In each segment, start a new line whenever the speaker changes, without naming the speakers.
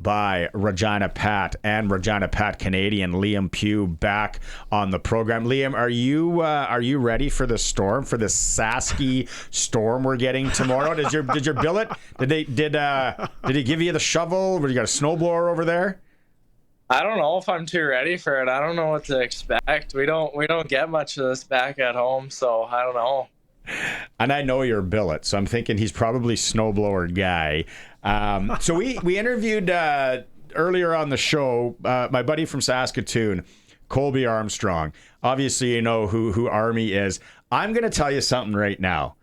by Regina Pat and Regina Pat Canadian Liam Pue back on the program. Liam, are you ready for the storm, for the Sasky storm we're getting tomorrow? Did your billet? Did he give you the shovel? You got a snowblower over there?
I don't know if I'm too ready for it. I don't know what to expect. We don't get much of this back at home, so I don't know.
And I know your billet, so I'm thinking he's probably snowblower guy. So we interviewed earlier on the show my buddy from Saskatoon, Colby Armstrong. Obviously, you know who Army is. I'm going to tell you something right now.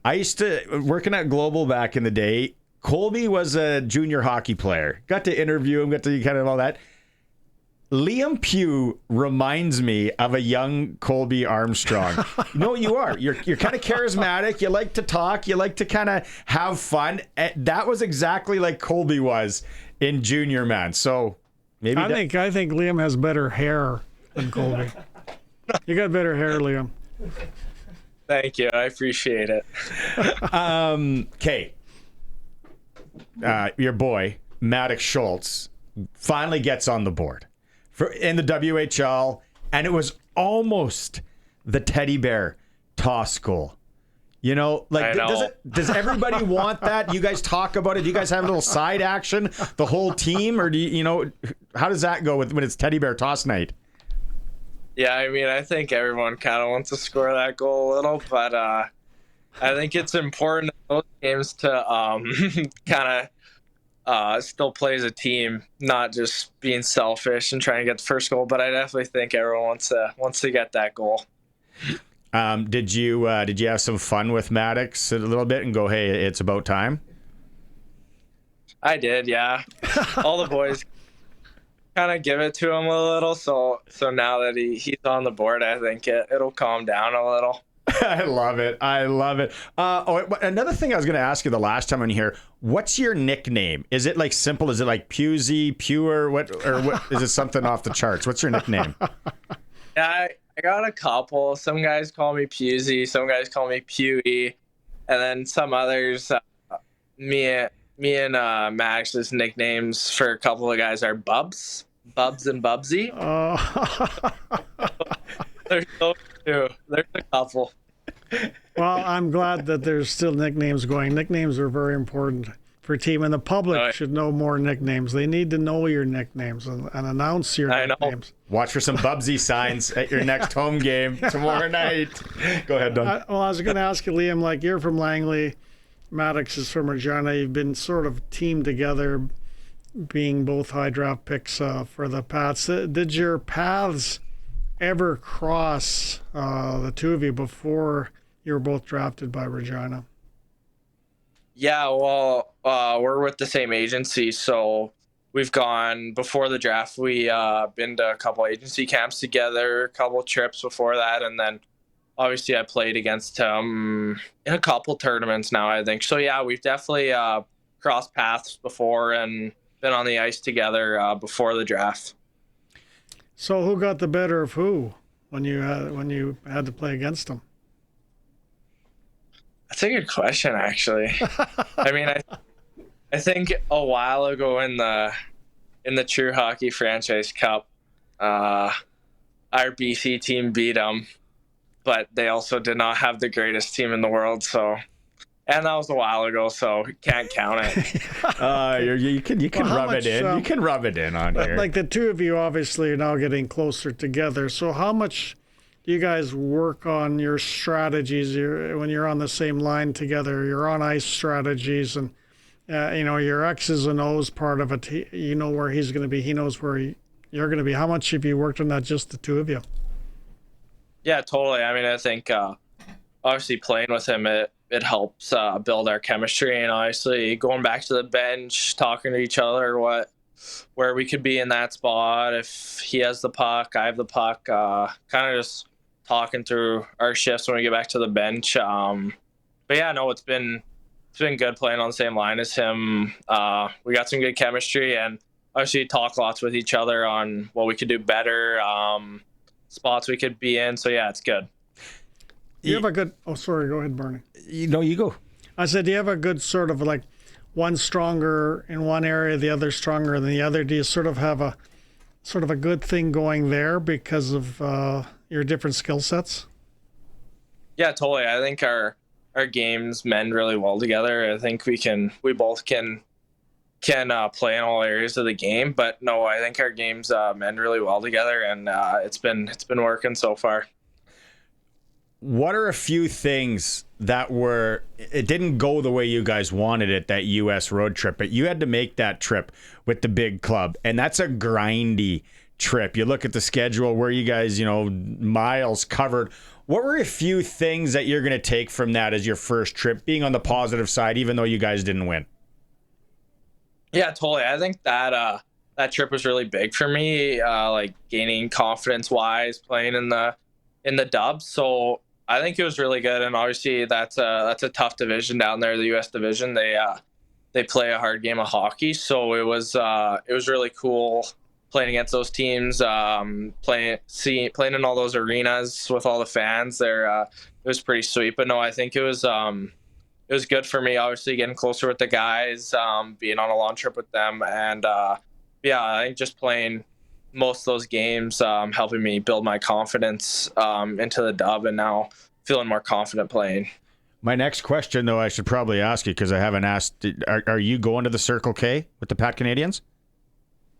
I used to working at Global back in the day. Colby was a junior hockey player. Got to interview him, got to kind of all that. Liam Pue reminds me of a young Colby Armstrong. You know what you are? You're kind of charismatic. You like to talk. You like to kind of have fun. That was exactly like Colby was in junior, man. So maybe
I think Liam has better hair than Colby. You got better hair, Liam.
Thank you. I appreciate it.
Okay. Your boy, Maddox Schultz, finally gets on the board in the WHL, and it was almost the teddy bear toss goal. You know, like, does everybody want that? You guys talk about it? Do you guys have a little side action, the whole team? Or how does that go when it's teddy bear toss night?
Yeah, I mean, I think everyone kind of wants to score that goal a little, but I think it's important in those games to kind of still play as a team, not just being selfish and trying to get the first goal. But I definitely think everyone wants to get that goal.
Did you have some fun with Maddox a little bit and go, hey, it's about time?
I did, yeah. All the boys kind of give it to him a little. So now that he's on the board, I think it'll calm down a little.
I love it. Another thing I was going to ask you the last time on here, what's your nickname? Is it like simple? Is it like Pusey, Pure? What is it something off the charts? What's your nickname?
Yeah, I got a couple. Some guys call me Pusey, some guys call me Pewey, and then some others, me and Max's nicknames for a couple of guys are Bubs and Bubsy. There's those two. There's a couple.
Well, I'm glad that there's still nicknames going. Nicknames are very important for a team, and the public should know more nicknames. They need to know your nicknames and announce your nicknames.
Watch for some Bubsy signs at your next home game tomorrow night. Go ahead, Don.
I was going to ask you, Liam, like, you're from Langley, Maddox is from Regina. You've been sort of teamed together, being both high draft picks for the Pats. Did your paths ever cross, the two of you, before you were both drafted by Regina?
Yeah, well, we're with the same agency, so we've gone before the draft. We been to a couple agency camps together, a couple trips before that, and then obviously I played against him in a couple tournaments now, I think. So yeah, we've definitely crossed paths before and been on the ice together before the draft.
So who got the better of who when you had to play against them?
That's a good question, actually. I mean, I think a while ago in the True Hockey Franchise Cup, our BC team beat them, but they also did not have the greatest team in the world. So, and that was a while ago, so can't count it.
You can rub it in. You can rub it in on here.
Like the two of you obviously are now getting closer together. So how much do you guys work on your strategies when you're on the same line together? Your on ice strategies and your X's and O's part of it. You know where he's going to be. He knows where you're going to be. How much have you worked on that, just the two of you?
Yeah, totally. I mean, I think obviously playing with him, it helps build our chemistry, and obviously going back to the bench, talking to each other, where we could be in that spot. If he has the puck, I have the puck, kind of just talking through our shifts when we get back to the bench. But yeah, no, it's been good playing on the same line as him. We got some good chemistry, and obviously talk lots with each other on what we could do better, spots we could be in. So yeah, it's good.
You have a good. Oh, sorry. Go ahead, Bernie.
You go.
I said, do you have a good sort of like one stronger in one area, the other stronger in the other? Do you sort of have a good thing going there because of your different skill sets?
Yeah, totally. I think our games mend really well together. I think we both can play in all areas of the game, but no, I think our games mend really well together, and it's been working so far.
What are a few things that it didn't go the way you guys wanted it, that US road trip, but you had to make that trip with the big club, and that's a grindy trip. You look at the schedule where you guys, miles covered. What were a few things that you're going to take from that as your first trip, being on the positive side, even though you guys didn't win?
Yeah, totally. I think that trip was really big for me, like gaining confidence wise, playing in the dub. So I think it was really good, and obviously that's a tough division down there, the U.S. division. They play a hard game of hockey, so it was really cool playing against those teams, playing in all those arenas with all the fans there. It was pretty sweet. But no, I think it was good for me, obviously getting closer with the guys, being on a long trip with them, and yeah, I think just playing most of those games helping me build my confidence into the dub, and now feeling more confident playing.
My next question, though, I should probably ask you because I haven't asked, are you going to the Circle K with the Pat Canadians?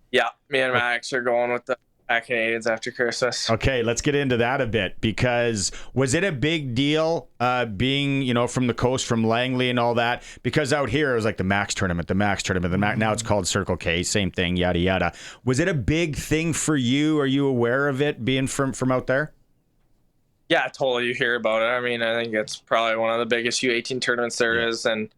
Yeah, me and Max are going with the Pat Canadians after Christmas.
Okay, let's get into that a bit, because was it a big deal being, from the coast, from Langley and all that? Because out here it was like the Max tournament, now it's called Circle K, same thing, yada, yada. Was it a big thing for you? Are you aware of it being from out there?
Yeah, totally. You hear about it. I mean, I think it's probably one of the biggest U18 tournaments there is, and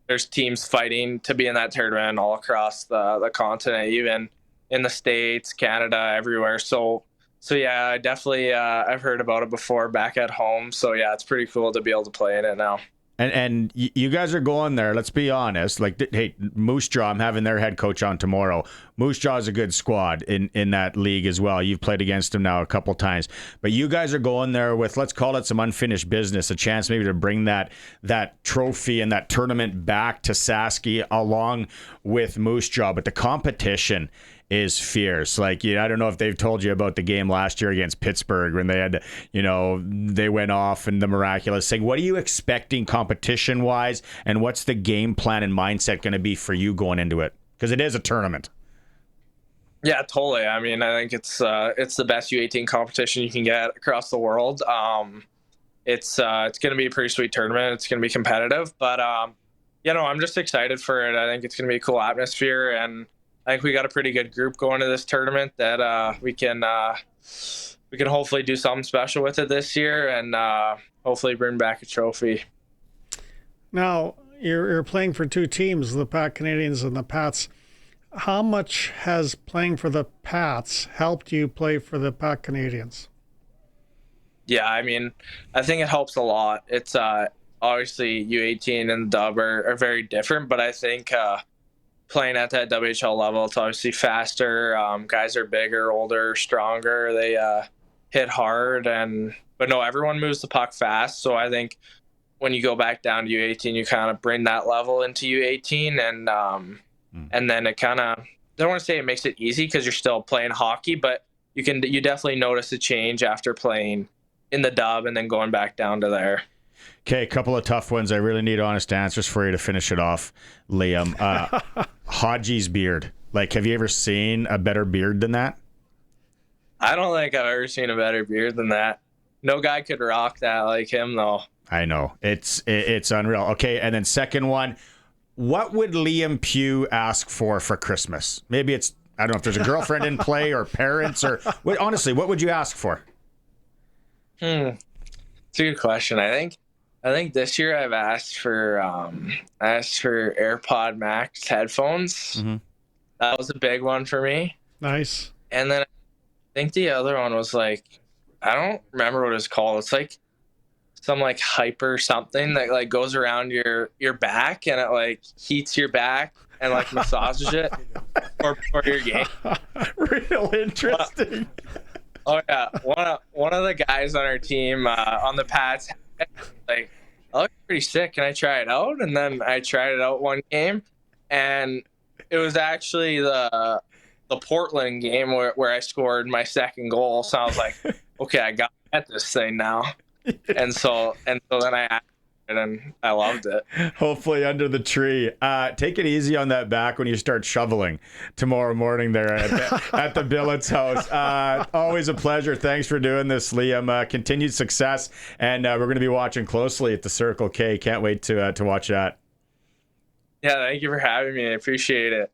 there's teams fighting to be in that tournament all across the continent, even in the States, Canada, everywhere. So yeah, I definitely I've heard about it before back at home. So yeah, it's pretty cool to be able to play in it now.
And you guys are going there. Let's be honest. Like, hey, Moose Jaw, I'm having their head coach on tomorrow. Moose Jaw is a good squad in that league as well. You've played against them now a couple times. But you guys are going there with, let's call it some unfinished business, a chance maybe to bring that trophy and that tournament back to Sasky along with Moose Jaw. But the competition is fierce. Like, I don't know if they've told you about the game last year against Pittsburgh when they had, they went off in the miraculous thing. What are you expecting competition-wise, and what's the game plan and mindset going to be for you going into it? Because it is a tournament.
Yeah, totally. I mean, I think it's the best U18 competition you can get across the world. It's going to be a pretty sweet tournament. It's going to be competitive, but I'm just excited for it. I think it's going to be a cool atmosphere, and I think we got a pretty good group going to this tournament that we can hopefully do something special with it this year, and hopefully bring back a trophy.
Now, you're playing for two teams, the Pat Canadians and the Pats. How much has playing for the Pats helped you play for the Pat Canadians?
Yeah, I mean, I think it helps a lot. It's obviously U18 and the dub are very different, but I think playing at that WHL level, it's obviously faster. Guys are bigger, older, stronger. They hit hard, but no, everyone moves the puck fast. So I think when you go back down to U18, you kind of bring that level into U18, and then it kind of, I don't want to say it makes it easy because you're still playing hockey, but you definitely notice a change after playing in the dub and then going back down to there.
Okay, a couple of tough ones. I really need honest answers for you to finish it off, Liam. Hodgie's beard. Like, have you ever seen a better beard than that?
I don't think I've ever seen a better beard than that. No guy could rock that like him, though.
I know. It's unreal. Okay, and then second one, what would Liam Pue ask for Christmas? Maybe it's, I don't know if there's a girlfriend in play or parents, or honestly, what would you ask for?
It's a good question. I think this year I've asked for AirPod Max headphones. Mm-hmm. That was a big one for me.
Nice.
And then I think the other one was like, I don't remember what it's called. It's like some like hyper something that like goes around your back and it like heats your back and like massages it for your game.
Real interesting.
Oh yeah, one of the guys on our team on the Pats, like, I look pretty sick. Can I try it out? And then I tried it out one game, and it was actually the Portland game where I scored my second goal. So I was like, okay, I got at this thing now. And so then I added it, and I loved it.
Hopefully under the tree. Take it easy on that back when you start shoveling tomorrow morning there at the Billett's house. Always a pleasure. Thanks for doing this, Liam. Continued success, and we're going to be watching closely at the Circle K. Can't wait to watch that.
Yeah, thank you for having me. I appreciate it.